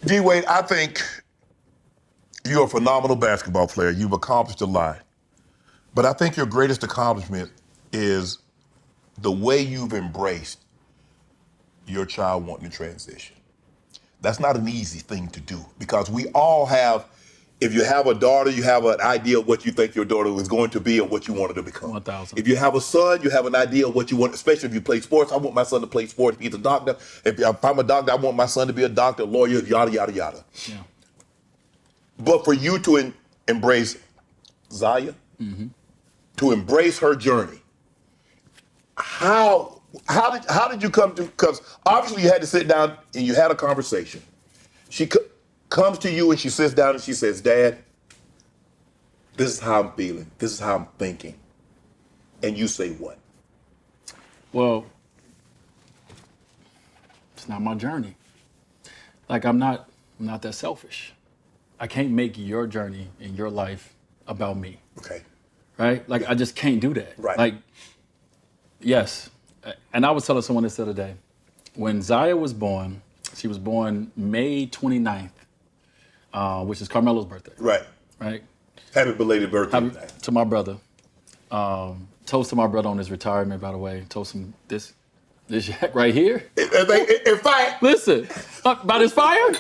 D-Wade, I think you're a phenomenal basketball player. You've accomplished a lot. But I think your greatest accomplishment is the way you've embraced your child wanting to transition. That's not an easy thing to do because we all have, if you have a daughter, you have an idea of what you think your daughter is going to be and what you want her to become. 1,000. If you have a son, you have an idea of what you want, especially if you play sports. I want my son to play sports. If he's a doctor, if I'm a doctor, I want my son to be a doctor, a lawyer, yada, yada, yada. Yeah. But for you to embrace Zaya, to embrace her journey, how did you come to, because obviously you had to sit down and you had a conversation. She comes to you and she sits down and she says, Dad, this is how I'm feeling. This is how I'm thinking. And you say what? Well, it's not my journey. Like I'm not that selfish. I can't make your journey in your life about me. Okay. Right? Like I just can't do that. Right. Like, yes. And I was telling someone this the other day. When Zaya was born, she was born May 29th, which is Carmelo's birthday. Right. Right? Happy belated birthday. To my brother. Toast to my brother on his retirement, by the way. Toast him this yak right here. In fact, listen, about his fire?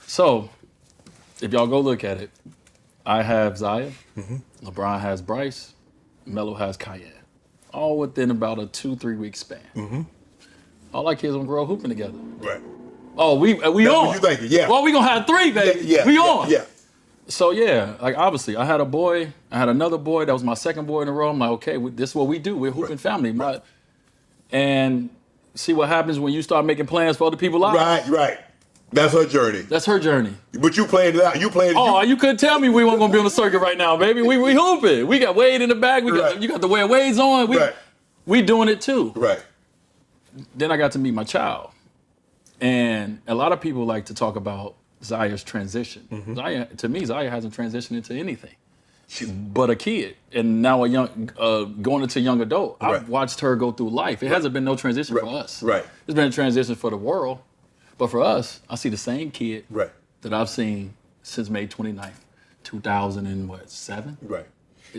So, if y'all go look at it, I have Zaya, LeBron has Bryce, Melo has Cayenne. All within about a 2-3 week span. All our kids gonna grow hooping together. Right. Oh, we That's on. what you thinking, yeah. Well, we gonna have 3, baby. Yeah, we on. Yeah. So yeah, like obviously I had a boy, I had another boy, that was my second boy in a row. I'm like, okay, this is what we do. We're hooping family. And see what happens when you start making plans for other people's lives. Right. That's her journey. That's her journey. But you playing it out. You playing it. Oh, you couldn't tell me we weren't gonna be on the circuit right now, baby. We hooping. We got Wade in the back. You got the way Wade's on. We doing it too. Right. Then I got to meet my child. And a lot of people like to talk about Zaya's transition. To me, Zaya hasn't transitioned into anything but a kid. And now going into young adult. I've watched her go through life. It hasn't been no transition for us. Right. It's been a transition for the world. But for us, I see the same kid that I've seen since May 29th, 2007. Right.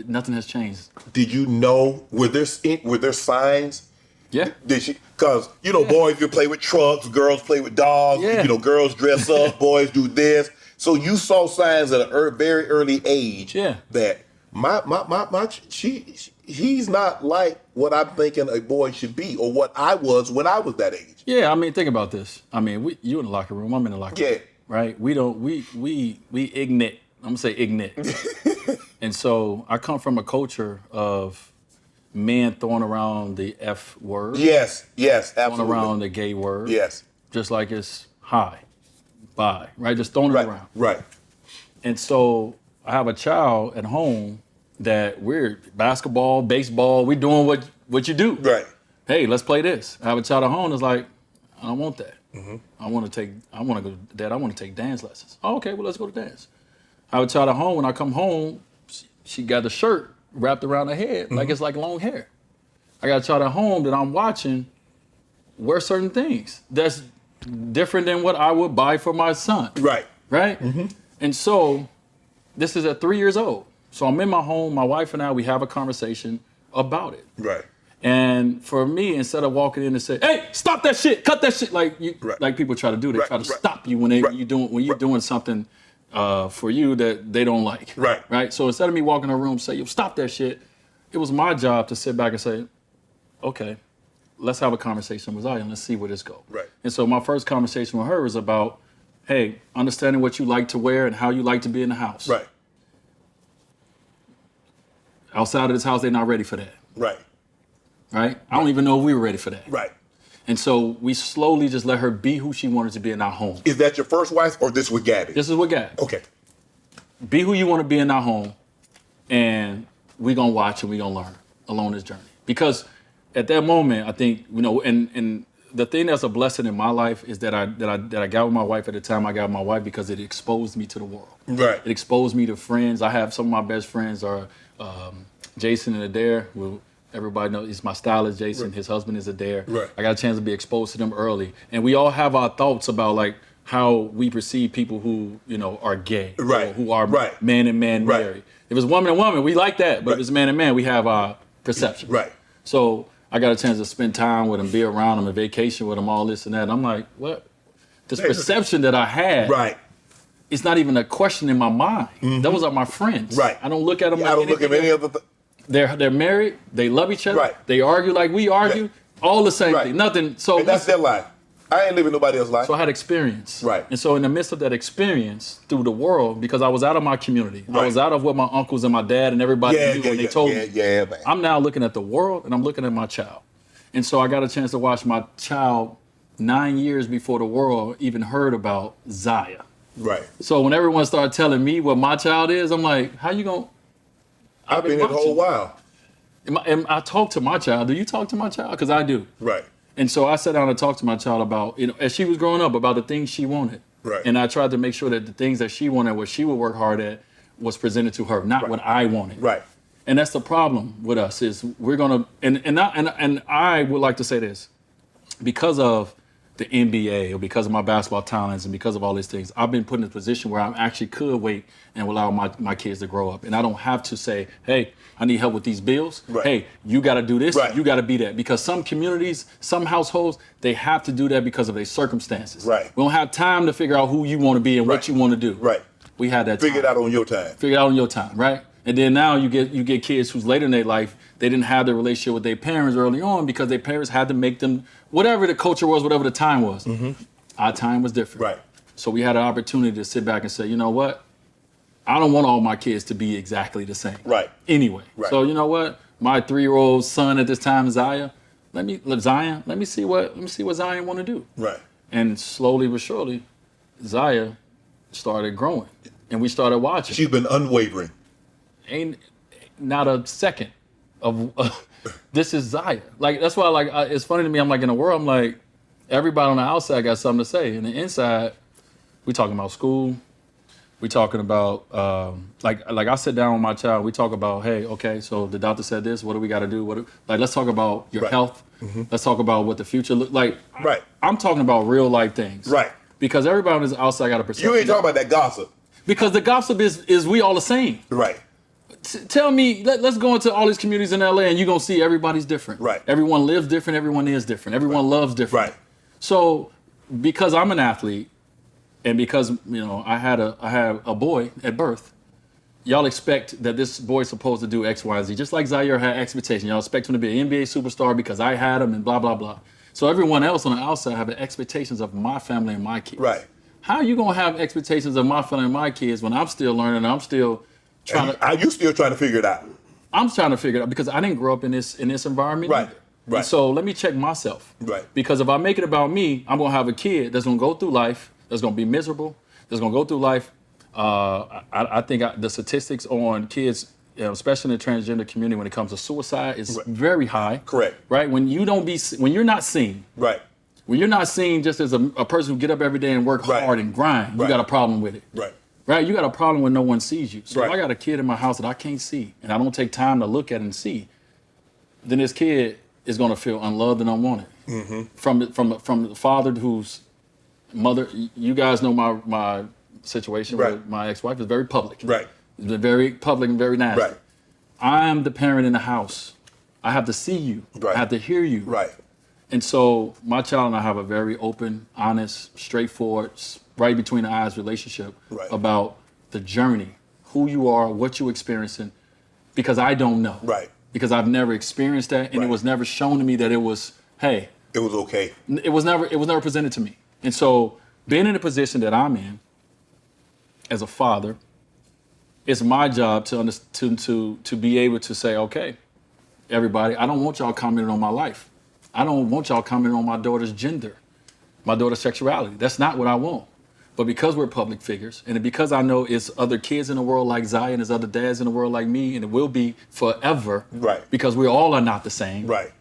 Nothing has changed. Did you know, were there signs? Yeah. Did she? Because, boys, you play with trucks, girls play with dogs, girls dress up, boys do this. So you saw signs at a very early age that he's not like what I'm thinking a boy should be or what I was when I was that age. Yeah, I mean, think about this. I mean, you in the locker room, I'm in the locker room. Right? We ignite. I'm gonna say ignite. And so I come from a culture of men throwing around the F word. Yes, absolutely. Throwing around the gay word. Yes. Just like it's hi, bye, right? Just throwing it around. Right. And so I have a child at home that we're basketball, baseball, we're doing what you do. Right. Hey, let's play this. I have a child at home that's like, I don't want that. I want to go, Dad, I want to take dance lessons. Oh, okay, well, let's go to dance. I have a child at home. When I come home, she got the shirt wrapped around her head like it's like long hair. I got a child at home that I'm watching wear certain things that's different than what I would buy for my son. Right. And so this is at 3 years old. So I'm in my home, my wife and I, we have a conversation about it. Right. And for me, instead of walking in and say, "Hey, stop that shit, cut that shit," like people try to do, they try to stop you when you're doing something for you that they don't like. Right. So instead of me walking in the room, say, "Yo, stop that shit," it was my job to sit back and say, "Okay, let's have a conversation with Zaya and let's see where this goes." Right. And so my first conversation with her was about, hey, understanding what you like to wear and how you like to be in the house. Right. Outside of this house, they're not ready for that. Right. Right? I don't even know if we were ready for that. Right. And so we slowly just let her be who she wanted to be in our home. Is that your first wife or this with Gabby? This is with Gabby. Okay. Be who you want to be in our home, and we're going to watch and we're going to learn along this journey. Because at that moment, I think, and the thing that's a blessing in my life is that I got with my wife at the time I got with my wife because it exposed me to the world. Right. It exposed me to friends. I have some of my best friends are Jason and Adair. Everybody knows he's my stylist, Jason. Right. His husband is a dare. Right. I got a chance to be exposed to them early, and we all have our thoughts about like how we perceive people who are gay, Right. or who are Right. man and man Right. married. If it's woman and woman, we like that, but if it's man and man, we have our perception. Right. So I got a chance to spend time with him, be around him, and vacation with him, all this and that. And I'm like, what? This perception that I had, Right. it's not even a question in my mind. Those are my friends. Right. I don't look at them. I don't look at any other. They're married. They love each other. Right. They argue like we argue. Right. All the same Right. thing. Nothing. So And that's their life. I ain't living nobody else's life. So I had experience. Right. And so in the midst of that experience through the world, because I was out of my community, I Right. was out of what my uncles and my dad and everybody knew when they told me. Yeah, man. I'm now looking at the world and I'm looking at my child. And so I got a chance to watch my child 9 years before the world even heard about Zaya. Right. So when everyone started telling me what my child is, I'm like, how you going to... I've been here the whole while. And I talk to my child. Do you talk to my child? Because I do. Right. And so I sat down and talked to my child about, as she was growing up, about the things she wanted. Right. And I tried to make sure that the things that she wanted, what she would work hard at, was presented to her, not what I wanted. Right. And that's the problem with us is we're gonna and I would like to say this, because of the NBA or because of my basketball talents and because of all these things, I've been put in a position where I actually could wait and allow my kids to grow up. And I don't have to say, hey, I need help with these bills. Right. Hey, you got to do this. Right. You got to be that. Because some communities, some households, they have to do that because of their circumstances. Right. We don't have time to figure out who you want to be and what you want to do. Right. We had that Figure time. it out on your time. Figure it out on your time, right? And then now you get kids who's later in their life, they didn't have the relationship with their parents early on because their parents had to make them, whatever the culture was, whatever the time was. Our time was different. Right. So we had an opportunity to sit back and say, you know what? I don't want all my kids to be exactly the same. Right. Anyway. Right. So you know what? My 3-year-old son at this time, Zaya, let me see what Zion want to do. Right. And slowly but surely, Zaya started growing. And we started watching. She's been unwavering. Ain't not a second of this is Zaya. Like that's why it's funny to me. I'm like in the world. I'm like everybody on the outside got something to say, and the inside we talking about school. We talking about like I sit down with my child. We talk about hey, okay, so the doctor said this. What do we got to do? Let's talk about your health. Let's talk about what the future look like. Right. I'm talking about real life things. Right. Because everybody on the outside got a perception. You ain't talking about that gossip. Because the gossip is we all the same. Right. Tell me, let's go into all these communities in LA and you're going to see everybody's different. Right. Everyone lives different. Everyone is different. Everyone loves different. Right. So because I'm an athlete and because, I had a boy at birth, y'all expect that this boy's supposed to do X, Y, and Z. Just like Zaire had expectations. Y'all expect him to be an NBA superstar because I had him and blah, blah, blah. So everyone else on the outside have the expectations of my family and my kids. Right. How are you going to have expectations of my family and my kids when I'm still learning, I'm still trying to... Are you still trying to figure it out? I'm trying to figure it out because I didn't grow up in this environment Right. either. Right. And so let me check myself. Right. Because if I make it about me, I'm going to have a kid that's going to go through life, that's going to be miserable, that's going to go through life. I think the statistics on kids, especially in the transgender community, when it comes to suicide, is very high. Correct. Right? When you're not seen. Right. When you're not seen just as a person who get up every day and work hard and grind, you got a problem with it. Right. Right? You got a problem when no one sees you. So if Right. I got a kid in my house that I can't see and I don't take time to look at and see, then this kid is going to feel unloved and unwanted. From the father whose mother, you guys know my situation with my ex-wife is very public. Right. It's been very public and very nasty. Right. I'm the parent in the house. I have to see you. Right. I have to hear you. Right. And so my child and I have a very open, honest, straightforward, right between the eyes relationship about the journey, who you are, what you're experiencing, because I don't know. Right. Because I've never experienced that, and it was never shown to me that it was, hey. It was okay. It was never presented to me. And so being in the position that I'm in as a father, it's my job to be able to say, okay, everybody, I don't want y'all commenting on my life. I don't want y'all commenting on my daughter's gender, my daughter's sexuality. That's not what I want. But because we're public figures, and because I know it's other kids in the world like Zaya and there's other dads in the world like me, and it will be forever, because we all are not the same. Right.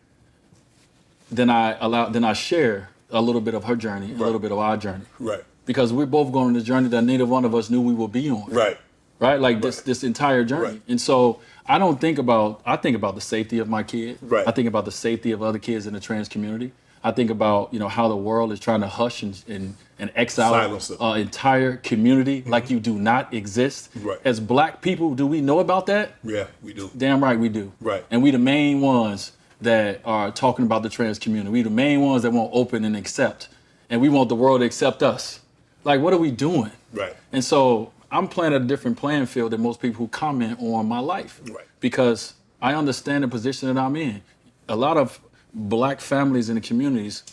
Then I share a little bit of her journey, a little bit of our journey. Right. Because we're both going on this journey that neither one of us knew we would be on. Right. right? Like this entire journey. Right. And so I think about the safety of my kid. Right. I think about the safety of other kids in the trans community. I think about, how the world is trying to hush and exile Silence it. an entire community like you do not exist. Right. As black people, do we know about that? Yeah, we do. Damn right we do. Right. And we the main ones that are talking about the trans community. We the main ones that won't open and accept. And we want the world to accept us. Like, what are we doing? Right. And so I'm playing at a different playing field than most people who comment on my life. Right. Because I understand the position that I'm in. A lot of black families in the communities,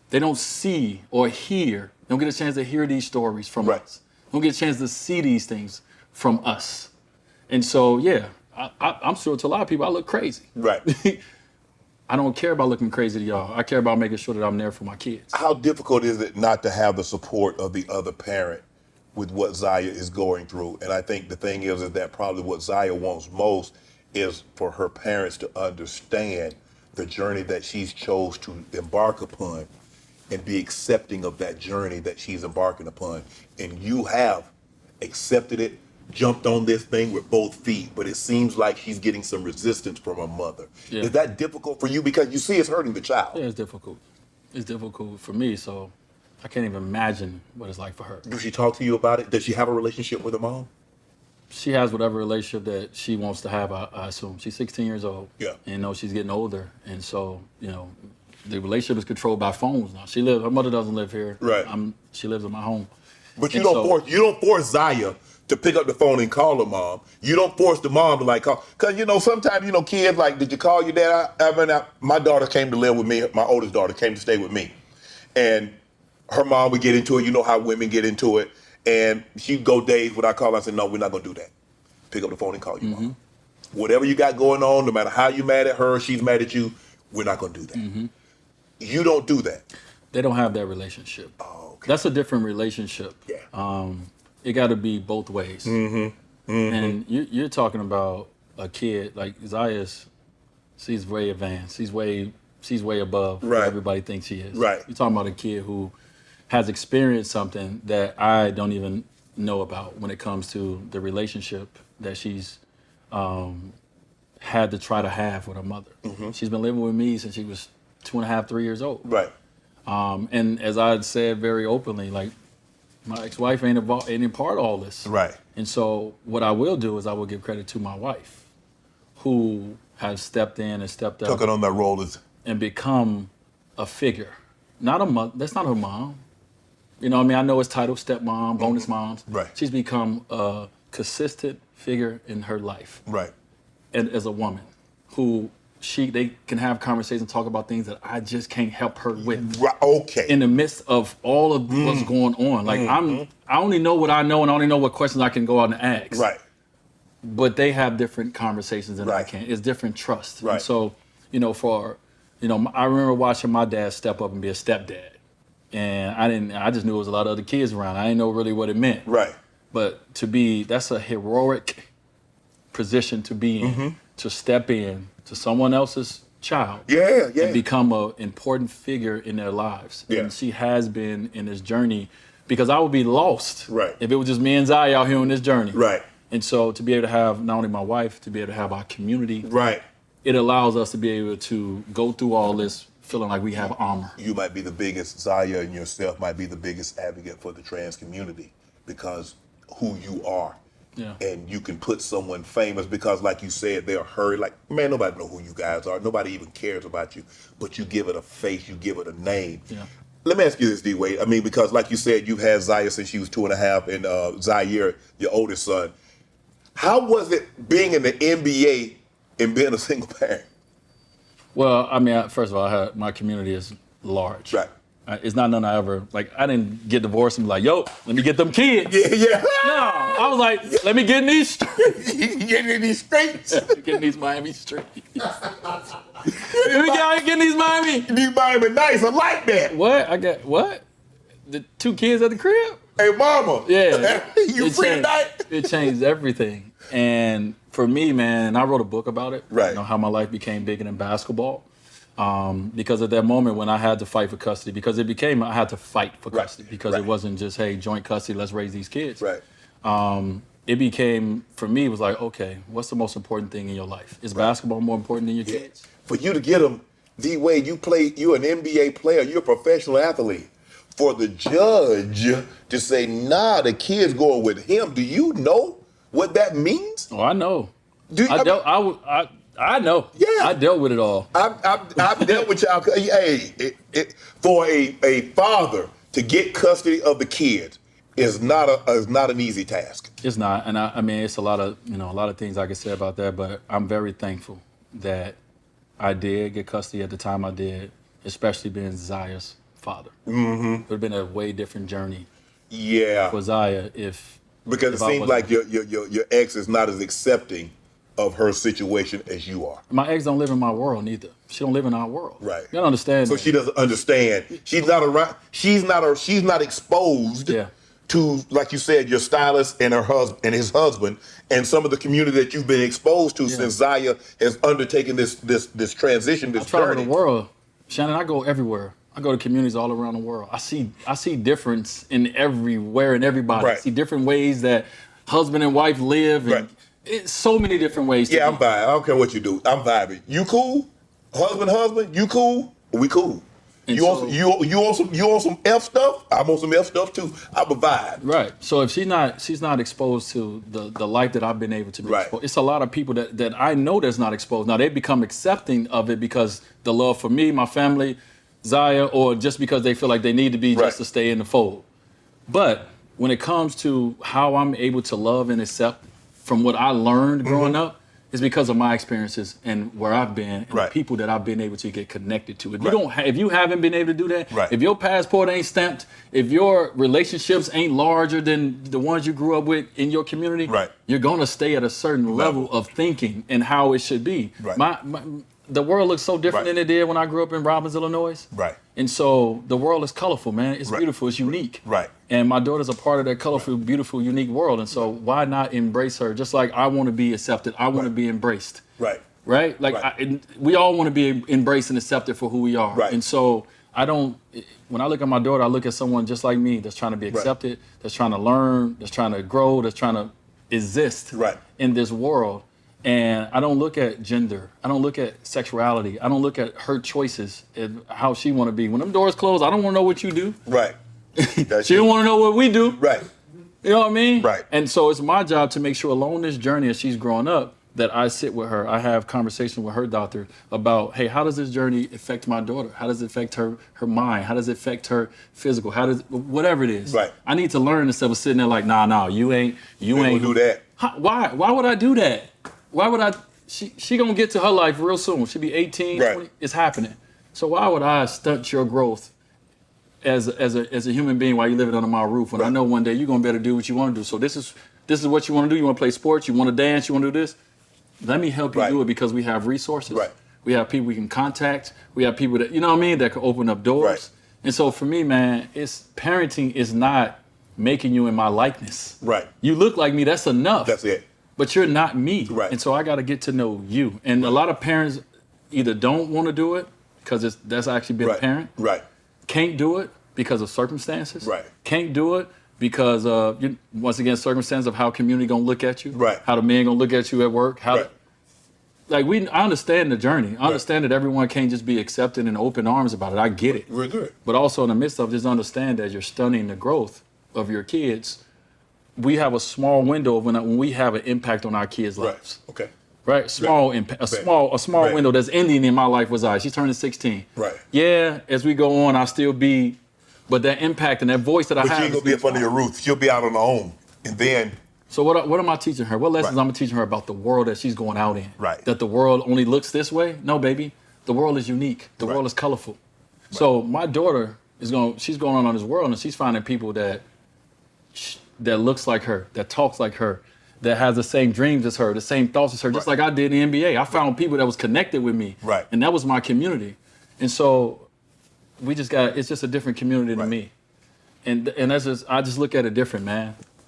they don't see or hear, they don't get a chance to hear these stories from Right. us. They don't get a chance to see these things from us. And so, yeah, I'm sure to a lot of people I look crazy. Right. I don't care about looking crazy to y'all. I care about making sure that I'm there for my kids. How difficult is it not to have the support of the other parent with what Zaya is going through? And I think the thing is that probably what Zaya wants most is for her parents to understand the journey that she's chose to embark upon and be accepting of that journey that she's embarking upon. And you have accepted it, jumped on this thing with both feet, but it seems like she's getting some resistance from her mother. Yeah. Is that difficult for you? Because you see it's hurting the child. Yeah, it's difficult. It's difficult for me, so I can't even imagine what it's like for her. Does she talk to you about it? Does she have a relationship with her mom? She has whatever relationship that she wants to have, I assume. She's 16 years old. Yeah. And she's getting older. And so, the relationship is controlled by phones now. Her mother doesn't live here. Right. She lives in my home. But you And don't force Zaya to pick up the phone and call her mom. You don't force the mom to call. Because, sometimes, kids did you call your dad? My daughter came to live with me. My oldest daughter came to stay with me. And her mom would get into it. You know how women get into it. And she'd go days without calling. I said, no, we're not going to do that. Pick up the phone and call your mom. Whatever you got going on, no matter how you mad at her, she's mad at you, we're not going to do that. You don't do that. They don't have that relationship. Oh, okay. That's a different relationship. Yeah. It got to be both ways. And you're talking about a kid like Zaya's. She's way advanced. She's way above Right. what everybody thinks she is. Right. You're talking about a kid who has experienced something that I don't even know about when it comes to the relationship that she's had to try to have with her mother. She's been living with me since she was 2.5, 3 years old. Right. And as I had said very openly, my ex-wife ain't a part of all this. Right. And so what I will do is I will give credit to my wife, who has stepped in and stepped up Took it on that role. and become a figure. Not a mother. That's not her mom. You know what I mean? I know it's titled stepmom, bonus moms. Right. She's become a consistent figure in her life. Right. And as a woman who they can have conversations, talk about things that I just can't help her with. Right. Okay. In the midst of all of what's going on. I only know what I know and I only know what questions I can go out and ask. Right. But they have different conversations than I Right. can. It's different trust. Right. And so, I remember watching my dad step up and be a stepdad. And I just knew there was a lot of other kids around. I didn't know really what it meant. Right. But that's a heroic position to be in, to step in to someone else's child. Yeah. Yeah. And become an important figure in their lives. Yeah. And she has been in this journey because I would be lost Right. if it was just me and Zaya out here on this journey. Right. And so to be able to have not only my wife, to be able to have our community, Right. it allows us to be able to go through all this feeling like we have armor. You might be the biggest, Zaya and yourself might be the biggest advocate for the trans community because who you are. Yeah. And you can put someone famous because, like you said, they're hurried. Like, man, nobody know who you guys are. Nobody even cares about you. But you give it a face. You give it a name. Yeah. Let me ask you this, D-Wade. I mean, because like you said, you've had Zaya since she was 2.5 and Zaire, your oldest son. How was it being in the NBA and being a single parent? Well, I mean, first of all, my community is large. Right. It's not nothing I ever, I didn't get divorced and be like, yo, let me get them kids. Yeah. No, I was like, let me get in these streets. Getting in these streets. Get in these Miami streets. Let me get out here getting these Miami. These Miami nice. I like that. What? The 2 kids at the crib? Hey, mama. Yeah. You free tonight? It changed everything. And for me, man, I wrote a book about it. Right. How my life became bigger than basketball. Because at that moment when I had to fight for custody, because I had to fight for custody because it wasn't just, hey, joint custody, let's raise these kids. Right. it became, for me, it was like, okay, what's the most important thing in your life? Is basketball more important than your kids? For you to get them, D-Wade, you're an NBA player, you're a professional athlete. For the judge to say, nah, the kid's going with him, do you know what that means? Oh, I know. Do you, I know. Yeah. I dealt with it all. I've dealt with y'all. Hey, for a father to get custody of the kid is not an easy task. It's not, and I mean, it's a lot of things I could say about that, but I'm very thankful that I did get custody at the time I did, especially being Zaya's father. Mm-hmm. It would have been a way different journey. Yeah. For Zaya because it seems like your ex is not as accepting of her situation as you are. My ex don't live in my world neither. She don't live in our world. Right. You don't understand. So she doesn't understand. She's not around. She's not exposed. Yeah. To, like you said, your stylist and his husband, and some of the community that you've been exposed to since Zaya has undertaken this transition, this journey. I travel the world, Shannon. I go everywhere. I go to communities all around the world. I see difference in everywhere and everybody. Right. I see different ways that husband and wife live. And it's so many different ways. Yeah, I'm vibing. I don't care what you do. I'm vibing. You cool? Husband, you cool? We cool. And you on some F stuff? I'm on some F stuff too. I'm a vibe. Right. So if she's not exposed to the life that I've been able to be exposed. It's a lot of people that I know that's not exposed. Now they become accepting of it because the love for me, my family, Zaya, or just because they feel like they need to be just to stay in the fold. But when it comes to how I'm able to love and accept from what I learned growing up, it's because of my experiences and where I've been and the people that I've been able to get connected to. If you haven't been able to do that, if your passport ain't stamped, if your relationships ain't larger than the ones you grew up with in your community, you're gonna stay at a certain level of thinking and how it should be. The world looks so different than it did when I grew up in Robbins, Illinois. And so the world is colorful, man. It's beautiful. It's unique. And my daughter's a part of that colorful, beautiful, unique world. And so why not embrace her? Just like I want to be accepted. I want to be embraced. Right? Like we all want to be embraced and accepted for who we are. And so when I look at my daughter, I look at someone just like me that's trying to be accepted, that's trying to learn, that's trying to grow, that's trying to exist in this world. And I don't look at gender. I don't look at sexuality. I don't look at her choices and how she want to be. When them doors close, I don't want to know what you do. She don't want to know what we do. You know what I mean? And so it's my job to make sure along this journey as she's growing up that I sit with her. I have conversations with her doctor about, hey, how does this journey affect my daughter? How does it affect her mind? How does it affect her physical? Whatever it is. I need to learn instead of sitting there like, nah, you ain't do that. Why would I do that? Why would I? She gonna get to her life real soon. She'll be 18, 20. It's happening. So why would I stunt your growth as a human being while you're living under my roof when I know one day you're gonna be able to do what you want to do? So this is what you want to do. You want to play sports. You want to dance. You want to do this. Let me help you do it because we have resources. We have people we can contact. We have people that that can open up doors. And so for me, man, parenting is not making you in my likeness. You look like me. That's enough. That's it. But you're not me. And so I got to get to know you. And a lot of parents either don't want to do it because that's actually been a parent. Can't do it because of circumstances. Can't do it because of, once again, circumstances of how community going to look at you. How the man going to look at you at work. I understand the journey. I understand that everyone can't just be accepting and open arms about it. I get it. But also in the midst of just understand that you're stunning the growth of your kids. We have a small window of when we have an impact on our kids' lives. Small impact, a small window that's ending in my life was She's turning 16. Yeah, as we go on, I'll still be, but that impact and that voice that I have. But she ain't gonna be up under your roof. She'll be out on her own, and then. So what am I teaching her? What lessons I'm teaching her about the world that she's going out in? That the world only looks this way? No, baby. The world is unique. The world is colorful. So my daughter she's going on this world and she's finding people that looks like her, that talks like her, that has the same dreams as her, the same thoughts as her, just like I did in the NBA. I found people that was connected with me, and that was my community. And so it's just a different community than me. And I just look at it different, man.